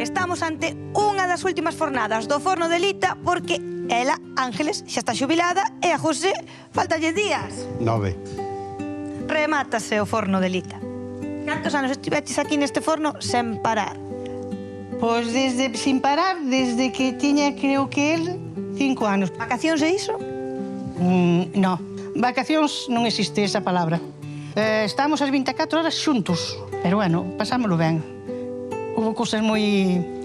Estamos ante unha das últimas fornadas do forno de Lita porque ela, Ángeles, xa está xubilada e a José faltalle días. 9. Remátase o forno de Lita. Cantos anos estiveches aquí neste forno sen parar? Pois sin parar, desde que tiña, creo que el, 5 anos. Vacacións e iso? No, vacacións non existe esa palabra. Estamos as 24 horas xuntos, pero bueno, pasámoslo ben. Hubo cousas moi...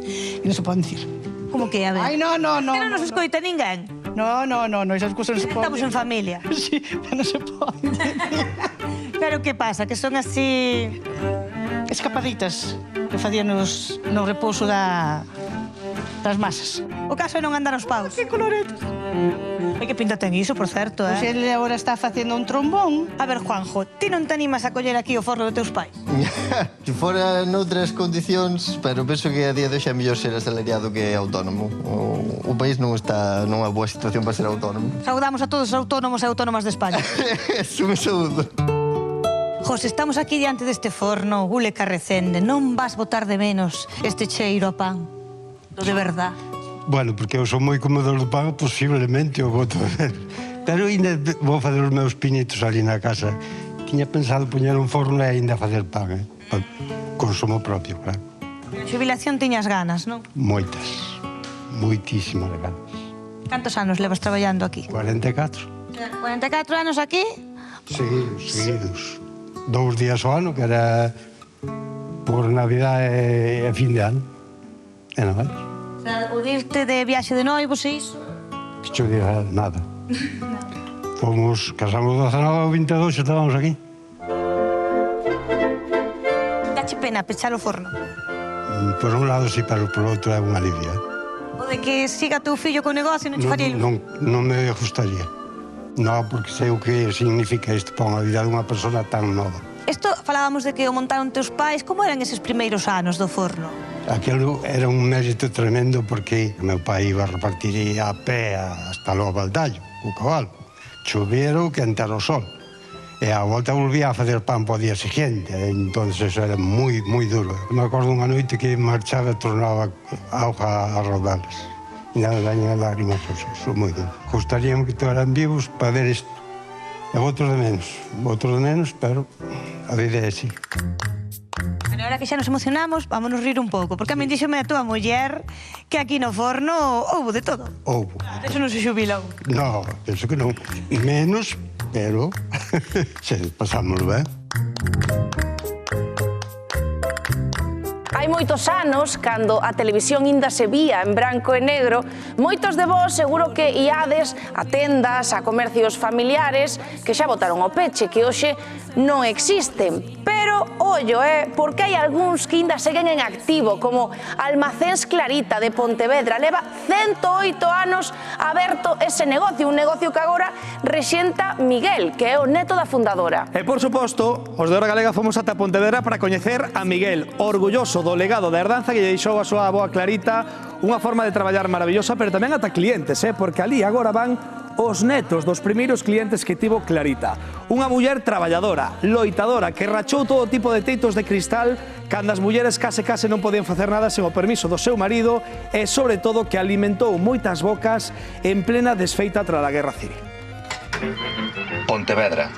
que non se poden dicir. Como que, a ver? Ai, no. Que non nos escoita ninguén? No, esas cousas non se poden. Estamos en familia. Sí, non se poden. Pero que pasa? Que son así... Escapaditas que facíanos no repouso das masas. O caso é non andar aos paus. Que coloretas. Ai, que pinta ten iso, por certo, Pois ele agora está facendo un trombón. A ver, Juanjo, ti non te animas a coller aquí o forno de teus pais? Se fora noutras condicións, pero penso que a día de hoxe é mellor ser asalariado que autónomo. O país non está nunha boa situación para ser autónomo. Saudamos a todos os autónomos e autónomas de España. Eso me saúdo. José, estamos aquí diante deste forno, gule carrecende. Non vas botar de menos este cheiro a pan? Do de verdad. Bueno, porque eu son moi comedor do pan, posiblemente o voto a ver. Pero ainda vou fazer os meus piñitos ali na casa. Tiña pensado poñer un forno e ainda facer pan, para consumo propio, claro. Na xubilación tiñas ganas, non? Moitas, moitísimas ganas. Cantos anos levas traballando aquí? 44. 44 anos aquí? Seguidos. 2 días ao ano, que era por Navidad e fin de ano. E nada máis. O dirte de viaxe de noivos e iso? Que che diga nada. Casamos 19 ou 22 e estábamos aquí. Dache pena pechar o forno? Por un lado sí, pero por outro é un alivio. O de que siga teu fillo co negocio non che faría ilusión? Non me gustaría. Non, porque sei o que significa isto para unha vida dunha persona tan nova. Isto falábamos de que o montaron teus pais. Como eran eses primeiros anos do forno? Aquilo era un mérito tremendo porque meu pai iba a repartir a pé hasta lo Baldallo, co cabalo. Choviero que entera o sol. E a volta volvía a fazer pan po día siguiente. Entonces eso era moi duro. Me acordo unha noite que marchaba e tornaba auga a rodales. E nada, daña lágrimas, eso moi duro. Gustaríamos que estaran vivos para ver isto. E outros de menos, pero a vida é así. Pero ahora que xa nos emocionamos, vámonos rir un pouco, porque a min díxome a túa muller que aquí no forno houbo de todo. Houbo. Eso non se xubilou. No, penso que non. Menos, pero pasámoslo ben. Hai moitos anos, cando a televisión inda se vía en branco e negro, moitos de vós seguro que iades a tendas, a comercios familiares que xa botaron o peche, que hoxe non existen. Pero, ollo, porque hai algúns que inda seguen en activo, como Almacéns Clarita de Pontevedra. Leva 108 anos aberto ese negocio, un negocio que agora rexenta Miguel, que é o neto da fundadora. E, por suposto, os de Hora Galega fomos ata Pontevedra para coñecer a Miguel, orgulloso do legado da herdanza que lle deixou a súa avoa Clarita, unha forma de traballar maravillosa, pero tamén ata clientes, porque ali agora van os netos dos primeiros clientes que tivo Clarita. Unha muller traballadora, loitadora, que rachou todo tipo de teitos de cristal cando as mulleres case non podían facer nada sen o permiso do seu marido e, sobre todo, que alimentou moitas bocas en plena desfeita tras a Guerra Civil. Pontevedra.